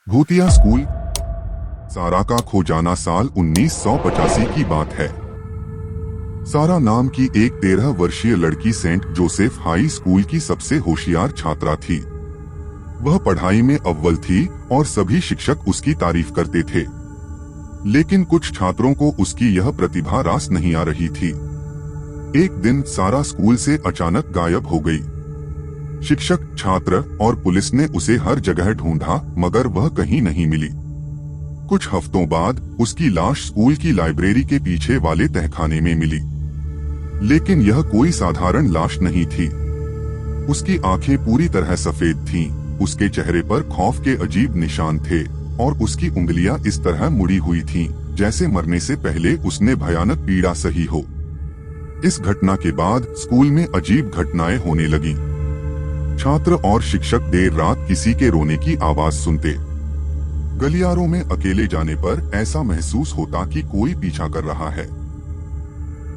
भूतिया स्कूल। सारा का खो जाना साल 1985 की बात है। सारा नाम की एक 13 वर्षीय लड़की सेंट जोसेफ हाई स्कूल की सबसे होशियार छात्रा थी। वह पढ़ाई में अव्वल थी और सभी शिक्षक उसकी तारीफ करते थे। लेकिन कुछ छात्रों को उसकी यह प्रतिभा रास नहीं आ रही थी। एक दिन सारा स्कूल से अचानक गायब हो गई। शिक्षक, छात्र और पुलिस ने उसे हर जगह ढूंढा, मगर वह कहीं नहीं मिली। कुछ हफ्तों बाद उसकी लाश स्कूल की लाइब्रेरी के पीछे वाले तहखाने में मिली। लेकिन यह कोई साधारण लाश नहीं थी। उसकी आंखें पूरी तरह सफेद थीं, उसके चेहरे पर खौफ के अजीब निशान थे और उसकी उंगलियां इस तरह मुड़ी हुई थीं, जैसे मरने से पहले उसने भयानक पीड़ा सही हो। इस घटना के बाद स्कूल में अजीब घटनाएं होने लगीं। छात्र और शिक्षक देर रात किसी के रोने की आवाज सुनते। गलियारों में अकेले जाने पर ऐसा महसूस होता कि कोई पीछा कर रहा है।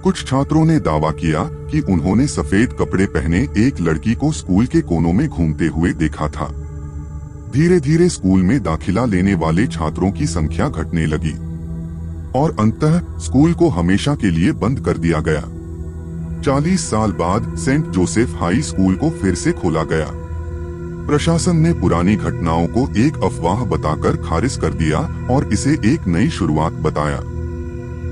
कुछ छात्रों ने दावा किया कि उन्होंने सफेद कपड़े पहने एक लड़की को स्कूल के कोनों में घूमते हुए देखा था। धीरे धीरे स्कूल में दाखिला लेने वाले छात्रों की संख्या घटने लगी और अंततः स्कूल को हमेशा के लिए बंद कर दिया गया। 40 साल बाद सेंट जोसेफ हाई स्कूल को फिर से खोला गया। प्रशासन ने पुरानी घटनाओं को एक अफवाह बताकर खारिज कर दिया और इसे एक नई शुरुआत बताया।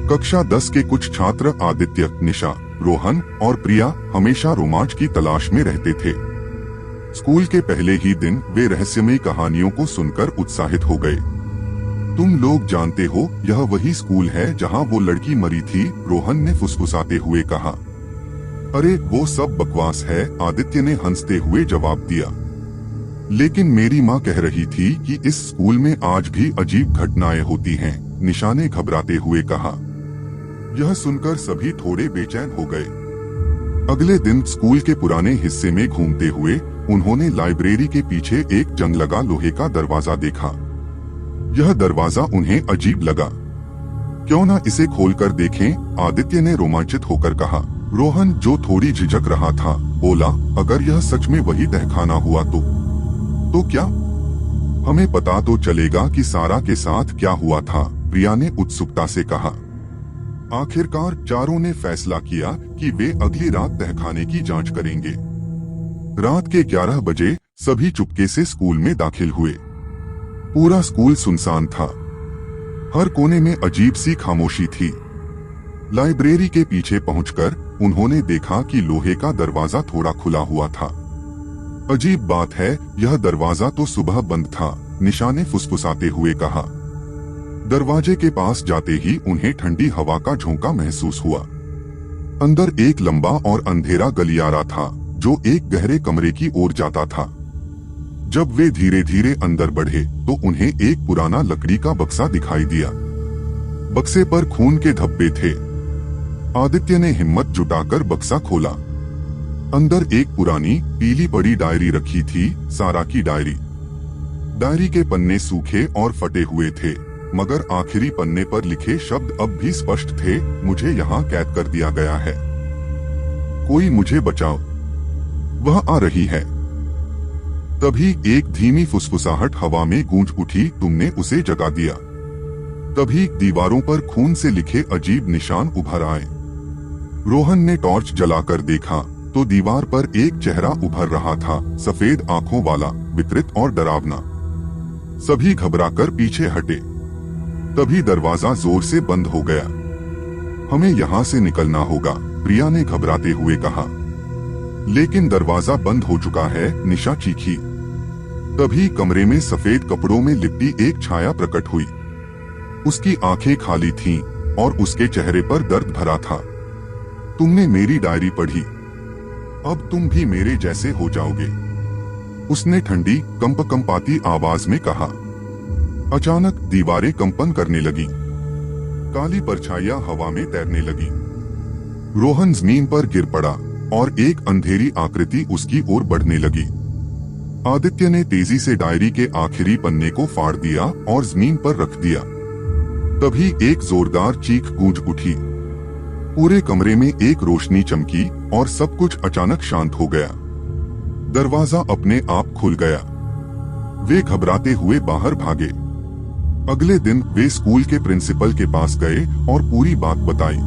कक्षा 10 के कुछ छात्र आदित्य, निशा, रोहन और प्रिया हमेशा रोमांच की तलाश में रहते थे। स्कूल के पहले ही दिन वे रहस्यमयी कहानियों को सुनकर उत्साहित हो गए। तुम लोग जानते हो, यह वही स्कूल है जहां वो लड़की मरी थी, रोहन ने फुसफुसाते हुए कहा। अरे वो सब बकवास है, आदित्य ने हंसते हुए जवाब दिया। लेकिन मेरी माँ कह रही थी कि इस स्कूल में आज भी अजीब घटनाएं होती हैं, निशा ने घबराते हुए कहा। यह सुनकर सभी थोड़े बेचैन हो गए। अगले दिन स्कूल के पुराने हिस्से में घूमते हुए उन्होंने लाइब्रेरी के पीछे एक जंग लगा लोहे का दरवाजा देखा। यह दरवाजा उन्हें अजीब लगा। क्यों न इसे खोलकर देखें, आदित्य ने रोमांचित होकर कहा। रोहन, जो थोड़ी झिझक रहा था, बोला, अगर यह सच में वही तहखाना हुआ तो क्या? हमें पता तो चलेगा कि सारा के साथ क्या हुआ था, प्रिया ने उत्सुकता से कहा। आखिरकार चारों ने फैसला किया कि वे अगली रात तहखाने की जांच करेंगे। रात के 11 बजे सभी चुपके से स्कूल में दाखिल हुए। पूरा स्कूल सुनसान था। हर कोने में अजीब सी खामोशी थी। लाइब्रेरी के पीछे पहुंचकर उन्होंने देखा कि लोहे का दरवाजा थोड़ा खुला हुआ था। अजीब बात है, यह दरवाजा तो सुबह बंद था, निशा ने फुसफुसाते हुए कहा। दरवाजे के पास जाते ही उन्हें ठंडी हवा का झोंका महसूस हुआ। अंदर एक लंबा और अंधेरा गलियारा था जो एक गहरे कमरे की ओर जाता था। जब वे धीरे धीरे अंदर बढ़े तो उन्हें एक पुराना लकड़ी का बक्सा दिखाई दिया। बक्से पर खून के धब्बे थे। आदित्य ने हिम्मत जुटाकर बक्सा खोला। अंदर एक पुरानी पीली पड़ी डायरी रखी थी, सारा की डायरी। डायरी के पन्ने सूखे और फटे हुए थे, मगर आखिरी पन्ने पर लिखे शब्द अब भी स्पष्ट थे, मुझे यहाँ कैद कर दिया गया है। कोई मुझे बचाओ, वह आ रही है। तभी एक धीमी फुसफुसाहट हवा में गूंज उठी, तुमने उसे जगा दिया। तभी दीवारों पर खून से लिखे अजीब निशान उभर आए। रोहन ने टॉर्च जलाकर देखा तो दीवार पर एक चेहरा उभर रहा था, सफेद आंखों वाला, विकृत और डरावना। सभी घबराकर पीछे हटे। तभी दरवाजा जोर से बंद हो गया। हमें यहाँ से निकलना होगा, प्रिया ने घबराते हुए कहा। लेकिन दरवाजा बंद हो चुका है, निशा चीखी। तभी कमरे में सफेद कपड़ों में लिपटी एक छाया प्रकट हुई। उसकी आंखें खाली थीं और उसके चेहरे पर दर्द भरा था। तुमने मेरी डायरी पढ़ी, अब तुम भी मेरे जैसे हो जाओगे, उसने ठंडी कंपकंपाती आवाज में कहा। अचानक दीवारें कंपन करने लगीं। काली परछाइयां हवा में तैरने लगीं। रोहन जमीन पर गिर पड़ा और एक अंधेरी आकृति उसकी ओर बढ़ने लगी। आदित्य ने तेजी से डायरी के आखिरी पन्ने को फाड़ दिया और जमीन पर रख दिया। तभी एक जोरदार चीख गूंज उठी। पूरे कमरे में एक रोशनी चमकी और सब कुछ अचानक शांत हो गया। दरवाजा अपने आप खुल गया। वे घबराते हुए बाहर भागे। अगले दिन वे स्कूल के प्रिंसिपल के पास गए और पूरी बात बताई।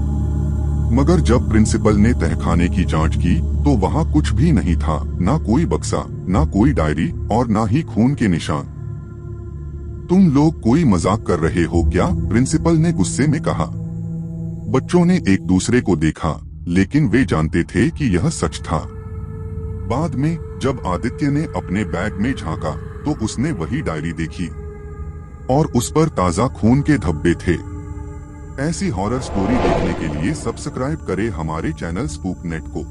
मगर जब प्रिंसिपल ने तहखाने की जांच की तो वहाँ कुछ भी नहीं था, ना कोई बक्सा, ना कोई डायरी और ना ही खून के निशान। तुम लोग कोई मजाक कर रहे हो क्या? प्रिंसिपल ने गुस्से में कहा। बच्चों ने एक दूसरे को देखा, लेकिन वे जानते थे कि यह सच था। बाद में जब आदित्य ने अपने बैग में झांका तो उसने वही डायरी देखी और उस पर ताजा खून के धब्बे थे। ऐसी हॉरर स्टोरी देखने के लिए सब्सक्राइब करें हमारे चैनल स्पूक नेट को।